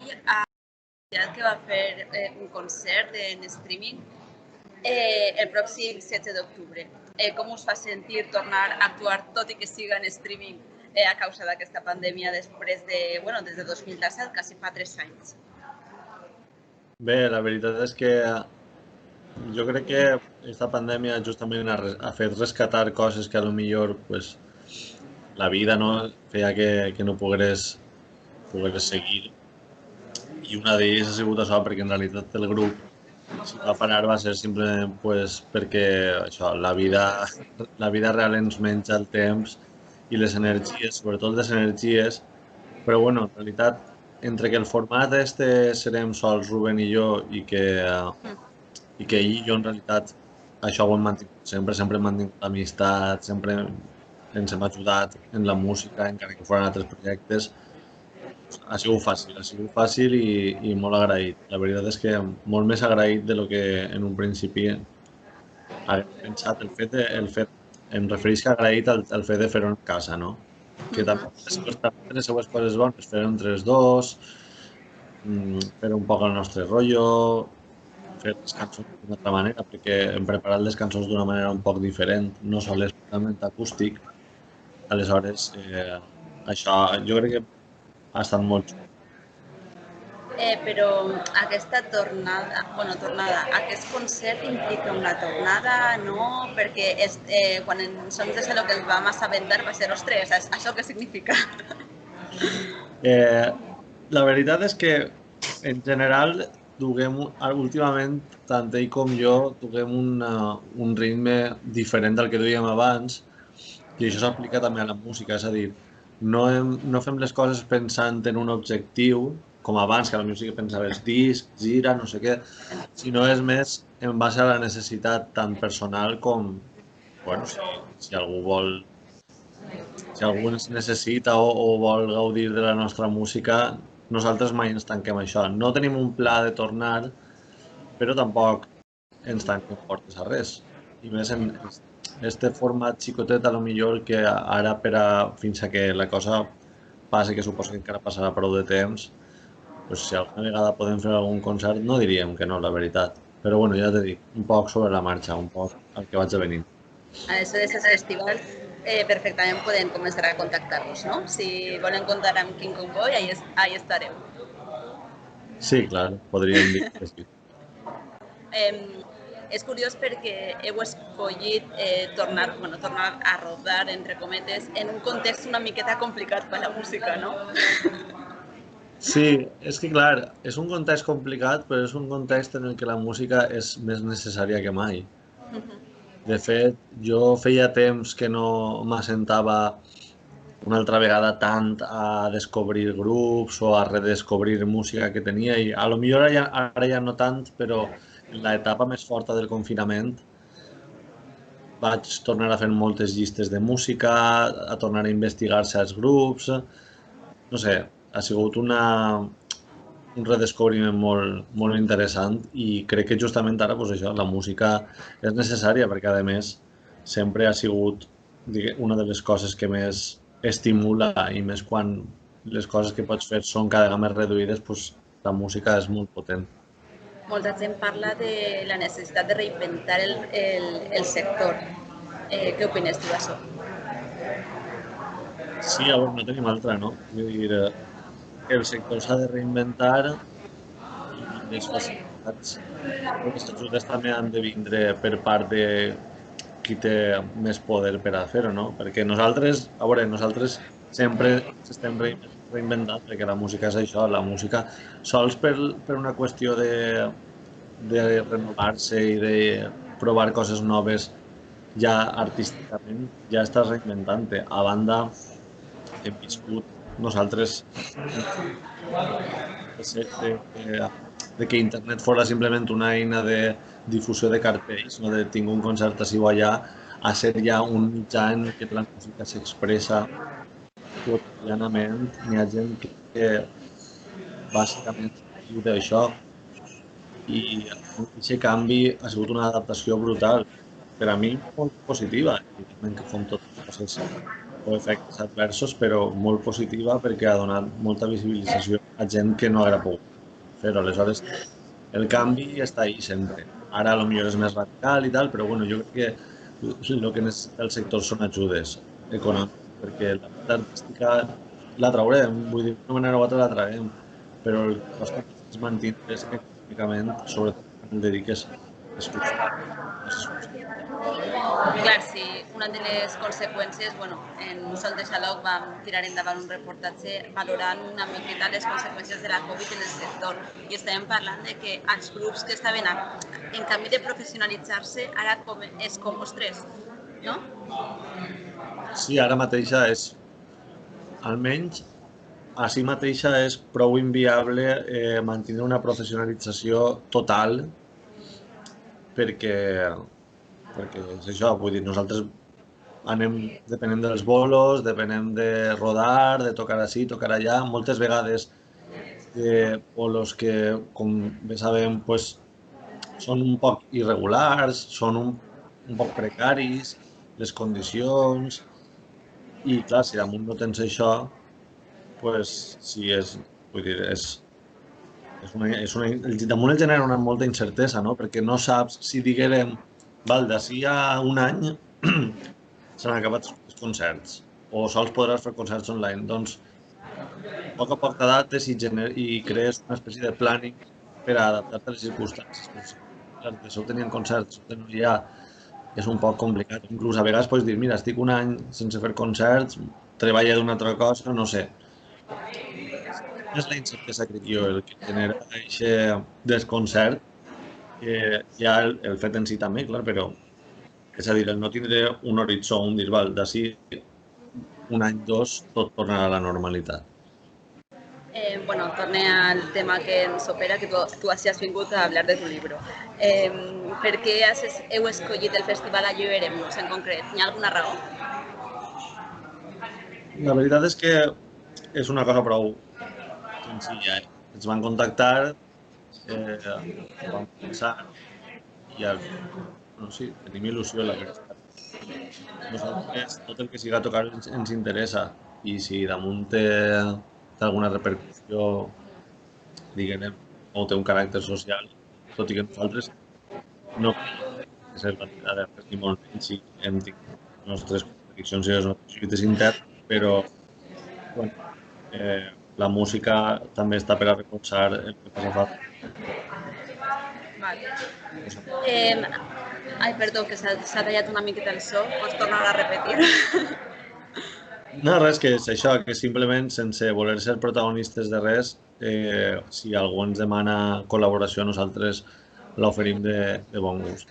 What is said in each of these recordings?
anunciat que va fer un concert en streaming el pròxim 7 d'octubre. Com us fa sentir tornar a actuar, tot i que siga en streaming, a causa d'aquesta pandèmia després de, des de 2017, quasi fa 3 anys? Bé, la veritat és que jo crec que aquesta pandèmia justament ha fet rescatar coses que a lo millor pues, la vida no feia que no pogués seguir. I una d'elles ha sigut això, perquè en realitat el grup, si va parar, va ser simplement pues, perquè això, la vida real ens menja el temps i les energies, sobretot les energies, però bueno, en realitat, entre que el format serem sols, Rubén i jo, i que ell i jo en realitat això ho hem mantingut sempre hem mantingut amistat, sempre ens hem ajudat en la música, encara que foren altres projectes. Ha sigut fàcil i molt agraït. La veritat és que molt més agraït de lo que en un principi havia pensat. Em refereix que agraït el fet de fer-ho en casa, no? Que també les seues coses bones, fer-ho entre els dos, fer un poc el nostre rotllo, fer les cançons d'una altra manera, perquè hem preparat les cançons d'una manera un poc diferent, no sols purament acústic. Aleshores, això jo crec que ha estat molt xulo. Però aquesta tornada, aquest concert implica una tornada, no? Perquè quan som des de lo que el vam assabentar va ser, ostres, això què significa? La veritat és que, en general, últimament, tant ell com jo, duguem un ritme diferent del que duíem abans, i això s'aplica també a la música, és a dir, no fem les coses pensant en un objectiu, com abans, que a la música pensaves disc, gira, no sé què, sinó és més en base a la necessitat tant personal com, bueno, si algú ens necessita o vol gaudir de la nostra música, nosaltres mai ens tanquem a això. No tenim un pla de tornar, però tampoc ens tanquem portes a res. I més en este format xicotet, a lo millor que ara fins a que la cosa passi, que suposo que encara passarà prou de temps, doncs si alguna vegada podem fer algun concert, no diríem que no, la veritat. Però bueno, ja t'he dit, un poc sobre la marxa, un poc el que vaig venint. A això d'aquests festivals perfectament podem començar a contactar-vos, no? Si volen comptar amb King Kong Boy, ahí estareu. Sí, clar, podríem dir que sí. És curiós perquè heu escollit tornar a rodar, entre cometes, en un context una miqueta complicat per la música, no? Sí, és que clar, és un context complicat, però és un context en el que la música és més necessària que mai. De fet, jo feia temps que no m'assentava una altra vegada tant a descobrir grups o a redescobrir música que tenia i a lo millor ara ja no tant, però en l'etapa més forta del confinament vaig tornar a fer moltes llistes de música, a tornar a investigar certs grups, no sé, ha sigut un redescobriment molt interessant i crec que justament ara pues això, la música és necessària perquè a més sempre ha sigut una de les coses que més estimula i més quan les coses que pots fer són cada vegada més reduïdes, pues, la música és molt potent. Molta gent parla de la necessitat de reinventar el sector. Què opines tu d'això? Sí, a veure, no tenim altra, no? Vull dir, el sector s'ha de reinventar i les facilitats, les ajudes també han de vindre per part de qui té més poder per a fer-ho, no? Perquè nosaltres sempre s'estem reinventant, perquè la música és això, la música sols per una qüestió de renovar-se i de provar coses noves ja artísticament, ja estàs reinventant-te. A banda, hem viscut nosaltres de que internet fora simplement una eina de difusió de cartells, no de tinc un concert així o allà, a ser ja un mitjà en què la música s'expressa quotidianament. Hi ha gent que bàsicament viu d'això i aquest canvi ha sigut una adaptació brutal. Per a mi molt positiva, evidentment que com totes les coses o efectes adversos, però molt positiva perquè ha donat molta visibilització a gent que no haguera pogut fer-ho. Aleshores, el canvi està ahí sempre. Ara potser és més radical i tal, però bueno, jo crec que el que necessita el sector són ajudes econòmiques, perquè la part artística la traurem, vull dir, d'una manera o altra la traurem, però el que costa més és mantenir econòmicament, sobretot quan el dediques exclusivament. Clar, sí, una de les conseqüències, bueno, en Sol de Xaloc vam tirar endavant un reportatge valorant una miqueta les conseqüències de la Covid en el sector i estàvem parlant de que els grups que estaven en camí de professionalitzar-se ara és com, ostres, no? Sí, ara mateixa és, almenys, així mateixa és prou inviable mantenir una professionalització total perquè és això, vull dir, nosaltres anem depenent dels bolos, depenent de rodar, de tocar així, tocar allà. Moltes vegades bolos que, com bé sabem, pues, són un poc irregulars, són un poc precaris, les condicions, i clar, si damunt no tens això, pues, sí, vull dir, damunt el genera una molta incertesa, no? Perquè no saps si diguérem, val, d'ací a un any s'han acabat els concerts o sols podràs fer concerts online. Doncs, a poc t'adaptes i crees una espècie de planning per a adaptar-te a les circumstàncies. De sobte tenien concerts, de sobte no hi ha, és un poc complicat. Inclús a vegades pots dir, mira, estic un any sense fer concerts, treballo d'una altra cosa, no sé. És la incertesa, crec jo, el que genera aquest desconcert, que hi ha el fet en si també, clar, però és a dir, el no tindre un horitzó, un dir, val, d'ací un any, dos, tot tornarà a la normalitat. Bueno, torne al tema que ens opera, que tu has vingut a hablar de tu libro. Per què heu escollit el Festival Alliberem-nos en concret? Hi ha alguna raó? La veritat és que és una cosa prou senzilla. Ens van contactar, vam pensar i bueno, sí, tenim il·lusió, la veritat. Nosaltres, tot el que siga tocar ens interessa i si damunt té alguna repercussió, diguem, o té un caràcter social, tot i que nosaltres no és el bandera de res ni molt menys, si hem tingut les nostres contradiccions i les nostres lluites internes, però bueno, la música també està per a recolzar el que passa fa. Vale. Ai, perdó, que s'ha tallat una miqueta el so. Pots tornar a repetir? No, res, que és això, que simplement sense voler ser protagonistes de res, si algú ens demana col·laboració, nosaltres l'oferim de bon gust.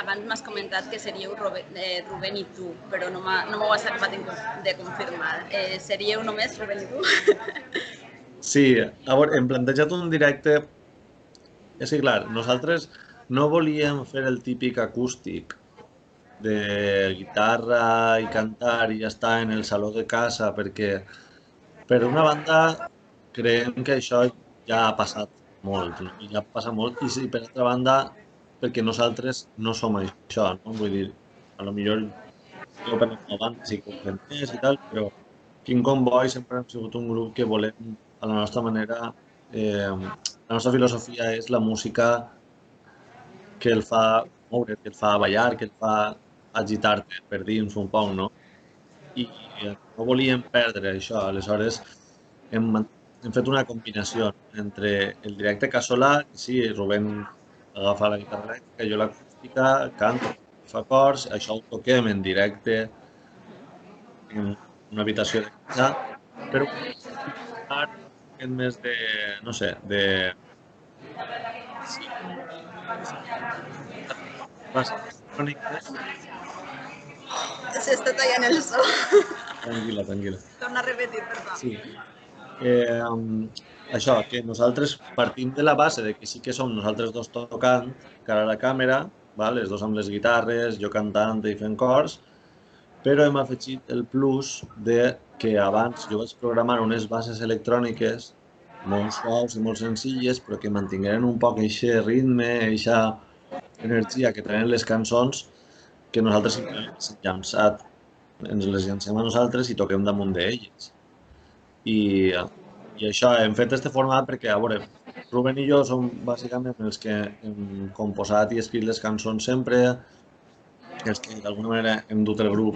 Abans m'has comentat que seríeu Rubén i tu, però no m'ho has acabat de confirmar. Seríeu només Rubén i tu? Sí, a veure, hem plantejat un directe. És que, clar, nosaltres no volíem fer el típic acústic de guitarra i cantar i ja està en el saló de casa, perquè, per una banda, creiem que això ja ha passat molt, no? Ja passa molt, i sí, per altra banda, perquè nosaltres no som això, no? Vull dir, a lo millor jo per la meva banda sí que ho fem més i tal, però King Convoy sempre hem sigut un grup que volem, a la nostra manera, la nostra filosofia és la música que el fa moure, que el fa ballar, que el fa agitar-te per dins un poc, no? I no volíem perdre això, aleshores hem fet una combinació entre el directe casolà, que sí, Rubén agafa la guitarra elèctrica, jo l'acústica, canto, fa cors, això ho toquem en directe en una habitació de casa, però un més de, no sé, de... Sí, cròniques. S'està tallant el so. Tranquil·la, tranquil·la. Torna a repetir, per favor. Sí. Això, que nosaltres partim de la base de que sí que som nosaltres dos tocant cara a la càmera, val? Els dos amb les guitarres, jo cantant i fent cors, però hem afegit el plus de que abans jo vaig programar unes bases electròniques molt suaus i molt senzilles, però que mantingueren un poc aquest ritme, aquesta energia que tenen les cançons, que nosaltres simplement ens les llancem a nosaltres i toquem damunt d'elles. I I això, hem fet este format perquè, a veure, Rubén i jo som bàsicament els que hem composat i escrit les cançons sempre, els que d'alguna manera hem dut el grup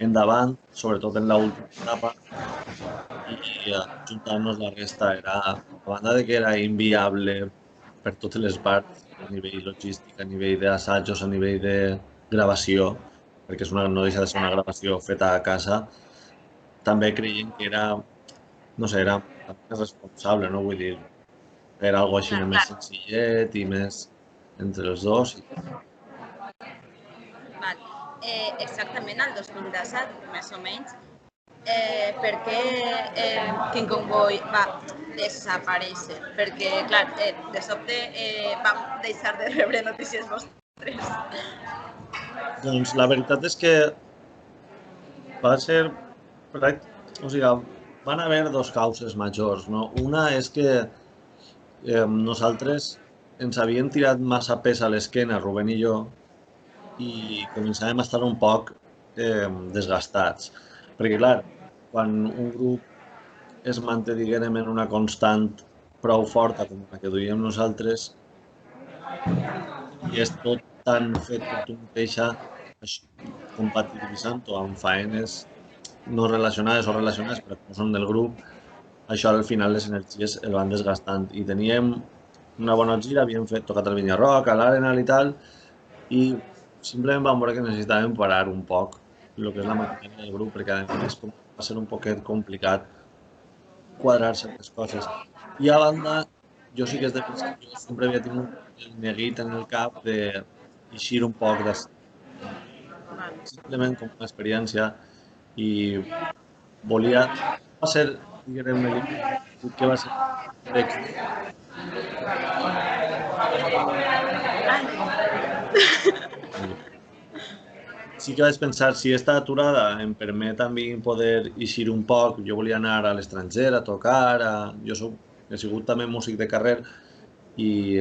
endavant, sobretot en l'última etapa, i juntant-nos la resta era, a banda de que era inviable per totes les parts, a nivell logístic, a nivell d'assajos, a nivell de gravació, perquè no deixa de ser una gravació feta a casa, també creiem que era, no sé, era més responsable, no? Vull dir, era algo així més senzillet i més entre els dos. Exactament al 2017, més o menys, per què King Kong Boy va desaparèixer? Perquè, clar, de sobte vam deixar de rebre notícies vostres. Doncs la veritat és que va ser... O sigui, van haver dos causes majors, no? Una és que nosaltres ens havíem tirat massa pes a l'esquena, Rubén i jo, i començàvem a estar un poc desgastats. Perquè, clar, quan un grup es manté, diguem, en una constant prou forta com la que duíem nosaltres i és tot tan fet per tu mateixa, compatibilitzant-ho amb faenes no relacionades o relacionades però que no són del grup, això al final les energies el van desgastant. I teníem una bona gira, havíem tocat el Vinya Rock, a l'Arenal i tal, i simplement vam veure que necessitàvem parar un poc el que és la maquinària del grup, perquè a més va ser un poquet complicat quadrar certes coses. I a banda, jo sí que és de principi, jo sempre havia tingut el neguit en el cap d'eixir un poc simplement com una experiència i volia... Va ser, diguem, que va ser sí que vaig pensar, si esta aturada em permet a mi poder eixir un poc, jo volia anar a l'estranger a tocar, he sigut també músic de carrer i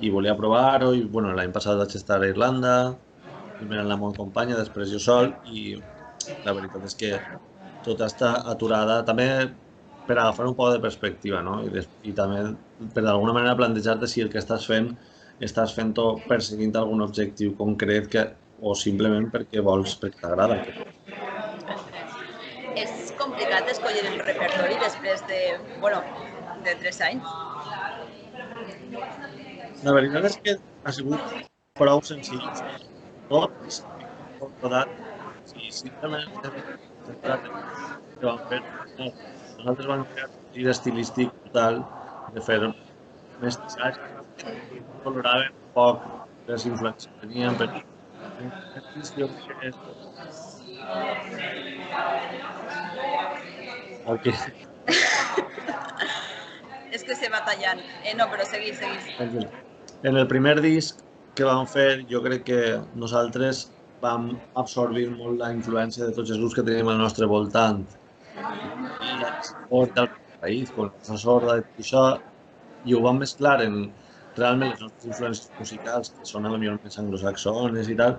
volia provar-ho, i bueno, l'any passat vaig estar a Irlanda, primer amb la meva companya, després jo sol, i la veritat és que tota aquesta aturada, també per agafar un poc de perspectiva, no? I també per d'alguna manera plantejar-te si el que estàs fent-ho perseguint algun objectiu concret o simplement perquè vols, perquè t'agrada. És complicat escollir el repertori després de 3 anys? La veritat és que ha sigut prou senzill. Tot rodat. Si simplement hem centrat en el que vam fer, nosaltres vam fer un gir estilístic total de fer més assaig, valoràvem poc les influències que teníem, però okay. És que se va tallant. No, però seguís. En el primer disc que vam fer, jo crec que nosaltres vam absorbir molt la influència de tots els grups que teníem al nostre voltant. I la Porta, el País, con la Sorda i tot això, i ho vam mesclar en realment les nostres influències musicals, que són potser més anglosaxones i tal,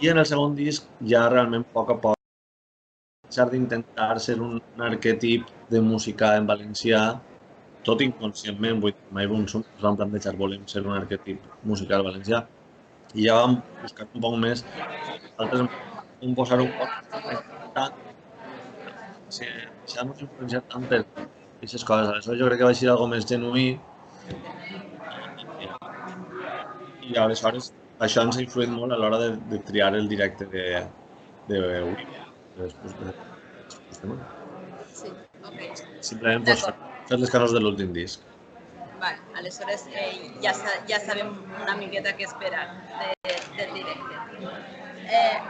i en el segon disc ja realment a poc deixar d'intentar ser un arquetip de música en valencià, tot inconscientment, mai ens vam plantejar volem ser un arquetip musical valencià, i ja vam buscar un poc més, nosaltres vam posar un poc deixar-nos influenciar tant per aquestes coses. Aleshores jo crec que va ser algo més genuí i aleshores això ens ha influït molt a l'hora de triar el directe d'avui. Sí, ok. Simplement fer les cançons de l'últim disc. Vale, aleshores ja sabem una miqueta què esperar del directe.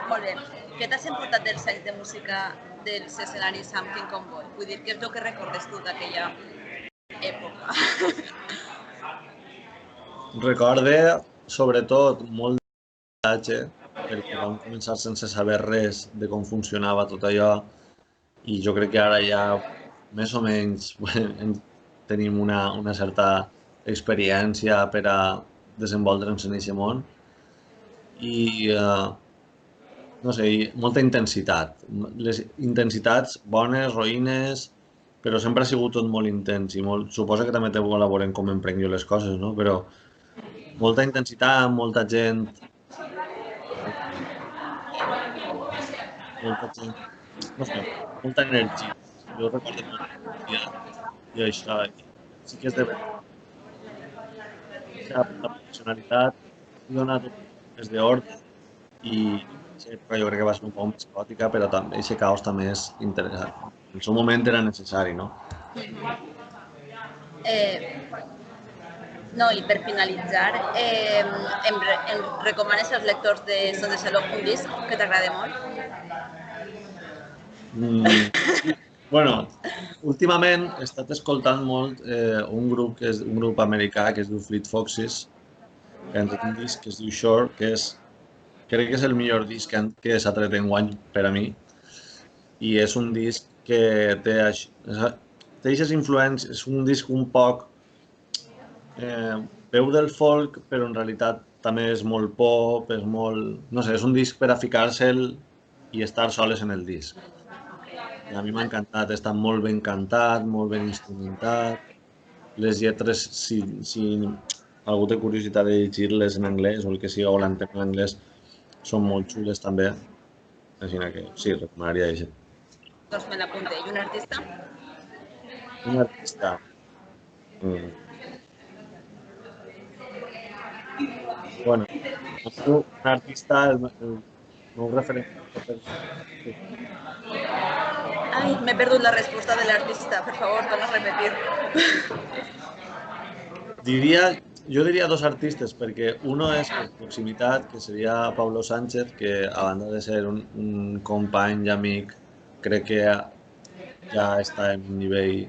Molt bé. Què t'has emportat dels anys de música dels escenaris amb King Kong Boy? Vull dir, què és el que recordes tu d'aquella època? Recorde, sobretot, molt de viatge, perquè vam començar sense saber res de com funcionava tot allò, i jo crec que ara ja més o menys tenim una certa experiència per a desenvolvre'ns en aquest món. I no sé, molta intensitat. Les intensitats bones, roïnes, però sempre ha sigut tot molt intens i molt... Suposo que també té molt a veure en com emprenc jo les coses, no? Però molta intensitat, molta gent, no sé, molta energia. Jo recordo molta energia i això sí que és de veritat, la professionalitat i dona tot és d'ordre i sí, però jo crec que va ser un poc més caòtica, però també aquest caos també és interessant. En el seu moment era necessari, no? No, i per finalitzar, em recomanes als lectors de Son de Saló un disc que t'agrada molt? Bueno, últimament he estat escoltant molt un grup que és un grup americà que es diu Fleet Foxes, que han tret un disc que es diu Shore, que és, crec que és el millor disc que s'ha tret enguany per a mi, i és un disc que té aquestes influències, és un disc un poc veu del folk, però en realitat també és molt pop, és molt... No sé, és un disc per a ficar-se'l i estar soles en el disc. I a mi m'ha encantat, està molt ben cantat, molt ben instrumentat. Les lletres, si algú té curiositat de llegir-les en anglès o el que sigui, o l'entén en anglès, són molt xules també. Així que sí, recomanaria això. Doncs me l'apunte. I un artista? Un artista. Bueno, un artista, el meu referent. Ai, m'he perdut la resposta de l'artista. Per favor, torna a repetir. Jo diria dos artistes, perquè uno és per proximitat, que seria Pablo Sánchez, que a banda de ser un company i amic, crec que ja està en un nivell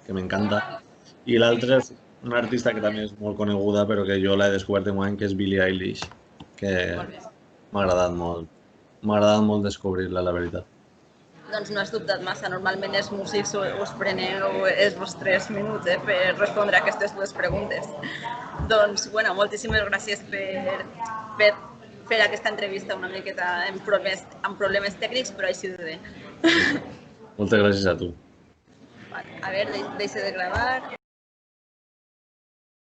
que m'encanta. I l'altre és una artista que també és molt coneguda, però que jo l'he descobert en un any, que és Billie Eilish, que m'ha agradat molt. M'ha agradat molt descobrir-la, la veritat. Doncs no has dubtat massa. Normalment els músics us preneu els vostres minuts per respondre a aquestes dues preguntes. Doncs, bueno, moltíssimes gràcies per fer aquesta entrevista una miqueta amb problemes tècnics, però així de bé. Moltes gràcies a tu. A veure, deixa de gravar.